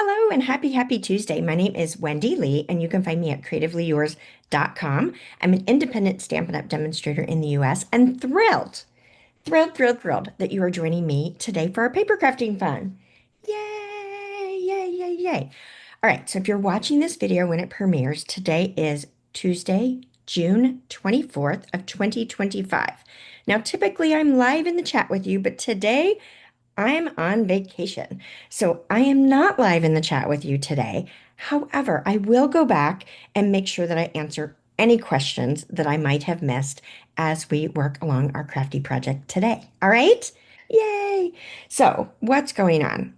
Hello and happy Tuesday. My name is Wendy Lee, and you can find me at creativeleeyours.com. I'm an independent Stampin' Up! Demonstrator in the US and thrilled that you are joining me today for our paper crafting fun. Yay. All right, so if you're watching this video when it premieres, today is Tuesday, June 24th of 2025. Now, typically I'm live in the chat with you, but today I'm on vacation, so I am not live in the chat with you today. However, I will go back and make sure that I answer any questions that I might have missed as we work along our crafty project today. All right? Yay! So, what's going on?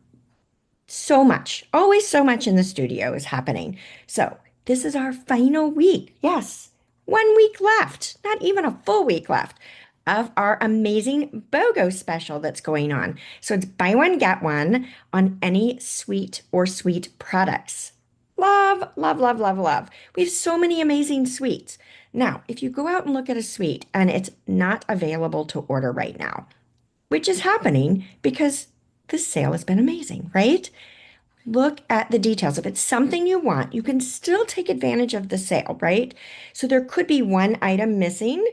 So much, always so much in the studio is happening. So, this is our final week. Yes, 1 week left, not even a full week left of our amazing BOGO special that's going on. So, it's buy one, get one on any sweet or sweet products. Love. We have so many amazing sweets. Now, if you go out and look at a sweet and it's not available to order right now, which is happening because the sale has been amazing, right? Look at the details. If it's something you want, you can still take advantage of the sale, right? So there could be one item missing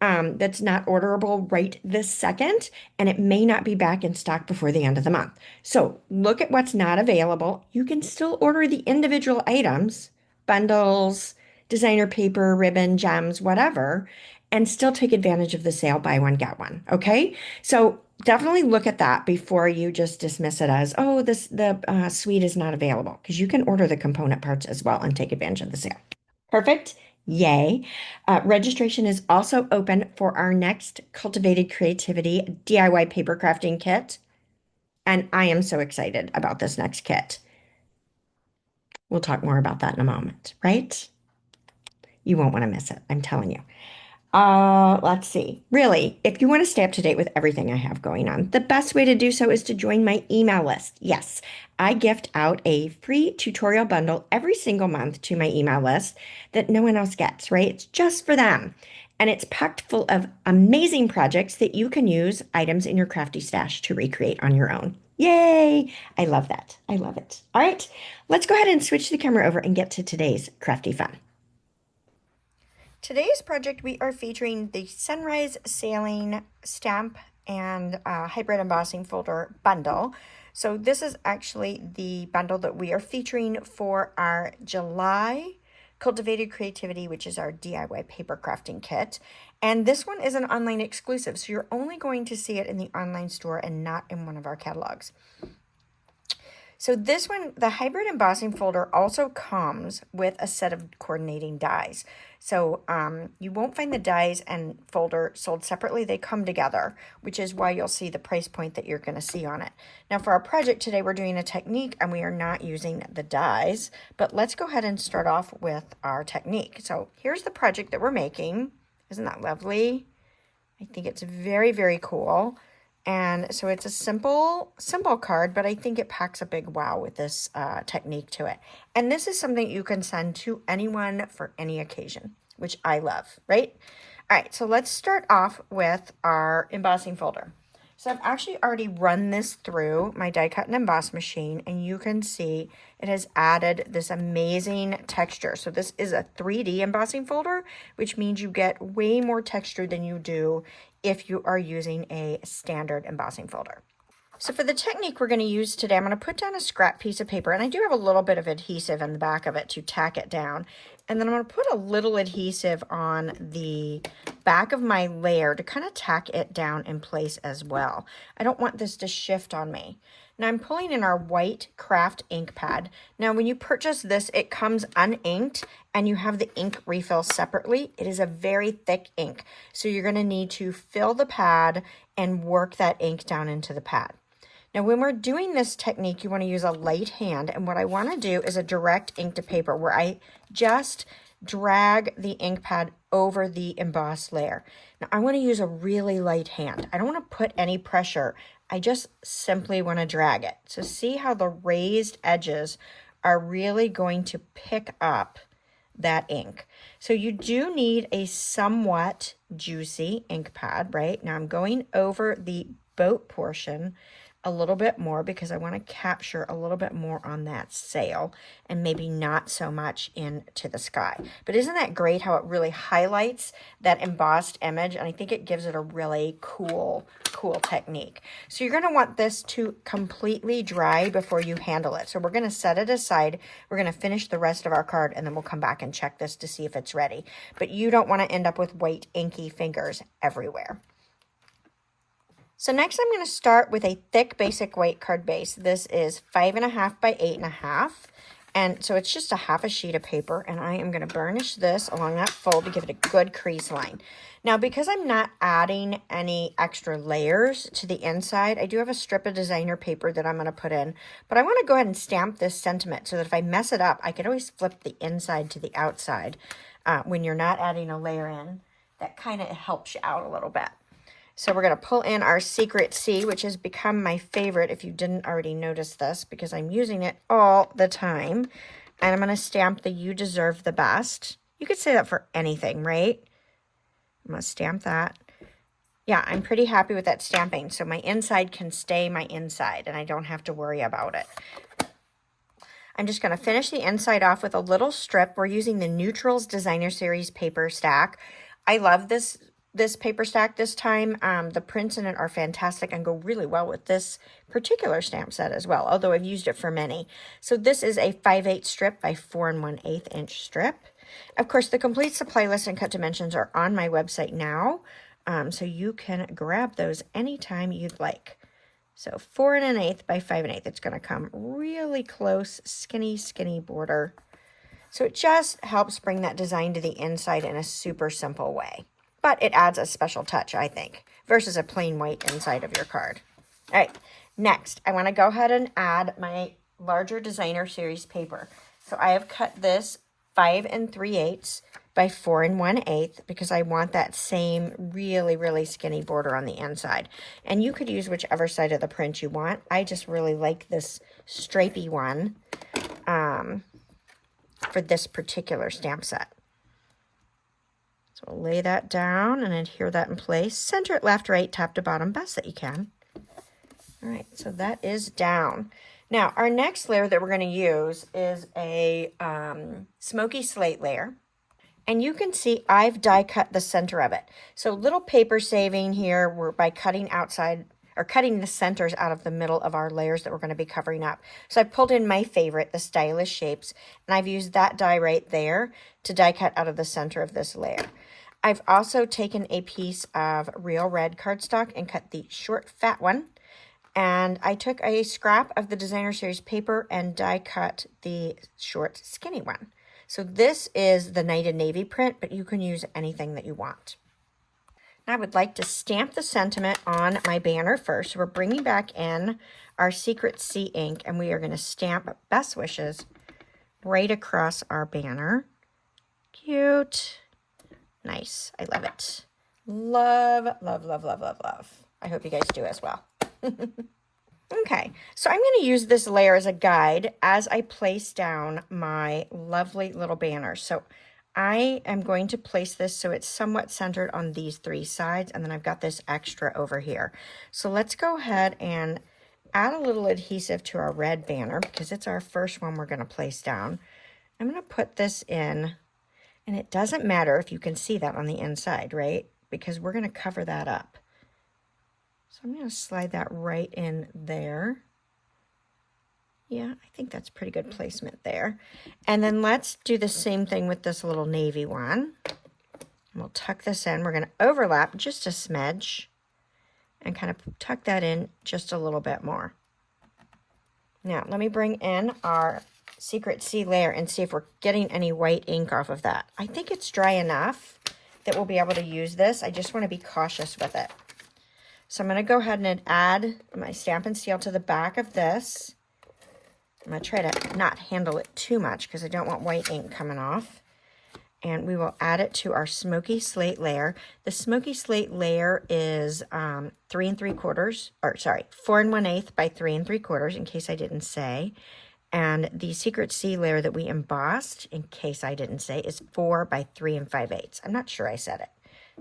that's not orderable right this second, and it may not be back in stock before the end of the month. So look at what's not available. You can still order the individual items, bundles, designer paper, ribbon, gems, whatever, and still take advantage of the sale, buy one, get one. Okay. So definitely look at that before you just dismiss it as, oh, the suite is not available, because you can order the component parts as well and take advantage of the sale. Perfect. Yay. Registration is also open for our next Cultivated Creativity DIY paper crafting kit. And I am so excited about this next kit. We'll talk more about that in a moment, right? You won't want to miss it, I'm telling you. Let's see. Really, if you want to stay up to date with everything I have going on, the best way to do so is to join my email list. Yes, I gift out a free tutorial bundle every single month to my email list that no one else gets, right? It's just for them. And it's packed full of amazing projects that you can use items in your crafty stash to recreate on your own. Yay! I love that. I love it. All right, let's go ahead and switch the camera over and get to today's crafty fun. Today's project, we are featuring the Sunrise Sailing Stamp and Hybrid Embossing Folder Bundle. So this is actually the bundle that we are featuring for our July Cultivated Creativity, which is our DIY paper crafting kit. And this one is an online exclusive, so you're only going to see it in the online store and not in one of our catalogs. So this one, the hybrid embossing folder, also comes with a set of coordinating dies. So you won't find the dies and folder sold separately. They come together, which is why you'll see the price point that you're going to see on it. Now for our project today, we're doing a technique and we are not using the dies, but let's go ahead and start off with our technique. So here's the project that we're making. Isn't that lovely? I think it's very cool. And so it's a simple card, but I think it packs a big wow with this technique to it. And this is something you can send to anyone for any occasion, which I love, right? All right, so let's start off with our embossing folder. So I've actually already run this through my die cut and emboss machine, and you can see it has added this amazing texture. So this is a 3D embossing folder, which means you get way more texture than you do if you are using a standard embossing folder. So for the technique we're going to use today, I'm going to put down a scrap piece of paper, and I do have a little bit of adhesive in the back of it to tack it down. And then I'm going to put a little adhesive on the back of my layer to kind of tack it down in place as well. I don't want this to shift on me. Now I'm pulling in our white craft ink pad. Now when you purchase this, it comes uninked and you have the ink refill separately. It is a very thick ink, so you're going to need to fill the pad and work that ink down into the pad. Now, when we're doing this technique, you want to use a light hand, and what I want to do is a direct ink to paper where I just drag the ink pad over the embossed layer. Now, I want to use a really light hand. I don't want to put any pressure. I just simply want to drag it. So see how the raised edges are really going to pick up that ink. So you do need a somewhat juicy ink pad, right? Now I'm going over the boat portion a little bit more because I want to capture a little bit more on that sail and maybe not so much into the sky. But isn't that great how it really highlights that embossed image? And I think it gives it a really cool technique. So you're going to want this to completely dry before you handle it. So we're going to set it aside. We're going to finish the rest of our card and then we'll come back and check this to see if it's ready. But you don't want to end up with white inky fingers everywhere. So next I'm going to start with a thick basic white card base. This is 5.5 by 8.5. And so it's just a half a sheet of paper, and I am going to burnish this along that fold to give it a good crease line. Now, because I'm not adding any extra layers to the inside, I do have a strip of designer paper that I'm going to put in, but I want to go ahead and stamp this sentiment so that if I mess it up, I can always flip the inside to the outside when you're not adding a layer in. That kind of helps you out a little bit. So we're going to pull in our Secret C, which has become my favorite if you didn't already notice this, because I'm using it all the time. And I'm going to stamp the You Deserve the Best. You could say that for anything, right? I'm going to stamp that. Yeah, I'm pretty happy with that stamping. So my inside can stay my inside and I don't have to worry about it. I'm just going to finish the inside off with a little strip. We're using the Neutrals Designer Series paper stack. I love this paper stack this time. The prints in it are fantastic and go really well with this particular stamp set as well, although I've used it for many. So this is a 5/8 strip by 4 1/8 inch strip. Of course, the complete supply list and cut dimensions are on my website now, so you can grab those anytime you'd like. So 4 1/8 by 5 1/8. It's going to come really close, skinny border. So it just helps bring that design to the inside in a super simple way. But it adds a special touch, I think, versus a plain white inside of your card. All right, next, I want to go ahead and add my larger designer series paper. So I have cut this 5 3/8 by 4 1/8 because I want that same really skinny border on the inside. And you could use whichever side of the print you want. I just really like this stripy one for this particular stamp set. So we'll lay that down and adhere that in place. Center it left, right, top to bottom, best that you can. All right, so that is down. Now, our next layer that we're going to use is a smoky slate layer. And you can see I've die cut the center of it. So little paper saving here we're by cutting outside or cutting the centers out of the middle of our layers that we're going to be covering up. So I pulled in my favorite, the Stylish Shapes, and I've used that die right there to die cut out of the center of this layer. I've also taken a piece of real red cardstock and cut the short fat one. And I took a scrap of the Designer Series paper and die cut the short skinny one. So this is the Night and Navy print, but you can use anything that you want. Now I would like to stamp the sentiment on my banner first. So we're bringing back in our Secret C ink and we are going to stamp Best Wishes right across our banner. Cute. Nice. I love it. Love. I hope you guys do as well. Okay, so I'm going to use this layer as a guide as I place down my lovely little banner. So I am going to place this so it's somewhat centered on these three sides, and then I've got this extra over here. So let's go ahead and add a little adhesive to our red banner because it's our first one we're going to place down. I'm going to put this in, and it doesn't matter if you can see that on the inside, right? Because we're going to cover that up. So I'm going to slide that right in there. Yeah, I think that's pretty good placement there. And then let's do the same thing with this little navy one. And we'll tuck this in. We're going to overlap just a smidge and kind of tuck that in just a little bit more. Now, let me bring in our Secret C layer and see if we're getting any white ink off of that. I think it's dry enough that we'll be able to use this. I just want to be cautious with it. So I'm going to go ahead and add my Stampin' Seal to the back of this. I'm going to try to not handle it too much because I don't want white ink coming off. And we will add it to our Smoky Slate layer. The Smoky Slate layer is 4 1/8 by 3 3/4, in case I didn't say. And the Secret C layer that we embossed, in case I didn't say, is 4 by 3 5/8. I'm not sure I said it.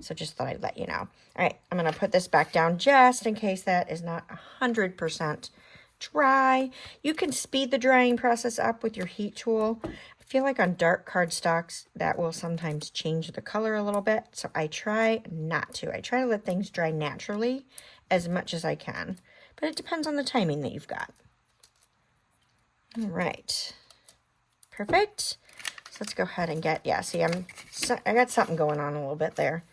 So just thought I'd let you know. All right, I'm going to put this back down just in case that is not 100% dry. You can speed the drying process up with your heat tool. I feel like on dark cardstocks that will sometimes change the color a little bit, so I try not to. I try to let things dry naturally as much as I can, but it depends on the timing that you've got. All right, perfect. So let's go ahead and get, yeah, see, I got something going on a little bit there.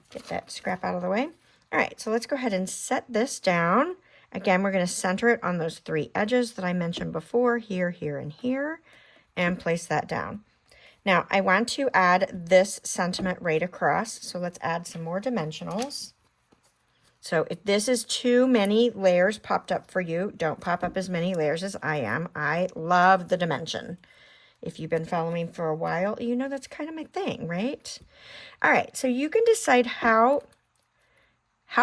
Get that scrap out of the way. All right, so let's go ahead and set this down. Again, we're going to center it on those 3 edges that I mentioned before, here, here, and here, and place that down. Now, I want to add this sentiment right across, so let's add some more dimensionals. So if this is too many layers popped up for you, don't pop up as many layers as I am. I love the dimension. If you've been following me for a while, you know that's kind of my thing, right? All right, so you can decide how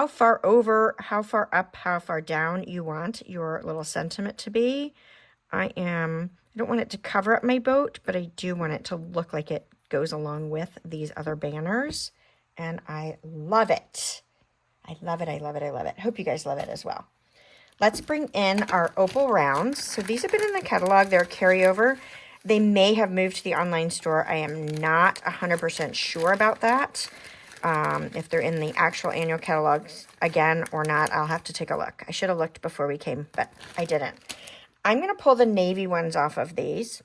far over, how far up, how far down you want your little sentiment to be. I don't want it to cover up my boat, but I do want it to look like it goes along with these other banners. And I love it. I love it, I love it, I love it. Hope you guys love it as well. Let's bring in our opal rounds. So these have been in the catalog. They're a carryover. They may have moved to the online store. I am not 100% sure about that. If they're in the actual annual catalogs again or not, I'll have to take a look. I should have looked before we came, but I didn't. I'm going to pull the navy ones off of these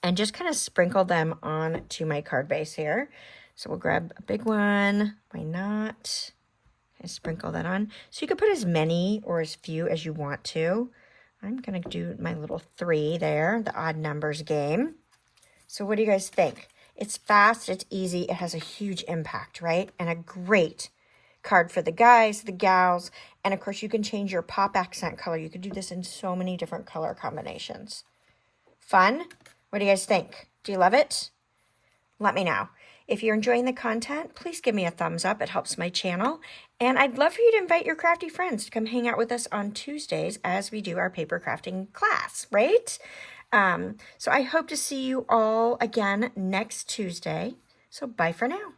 and just kind of sprinkle them onto my card base here. So we'll grab a big one. Why not? And sprinkle that on. So you can put as many or as few as you want to. I'm going to do my little 3 there, the odd numbers game. So what do you guys think? It's fast, it's easy, it has a huge impact, right? And a great card for the guys, the gals, and of course you can change your pop accent color. You could do this in so many different color combinations. Fun? What do you guys think? Do you love it? Let me know. If you're enjoying the content, please give me a thumbs up. It helps my channel. And I'd love for you to invite your crafty friends to come hang out with us on Tuesdays as we do our paper crafting class, right? So I hope to see you all again next Tuesday. So bye for now.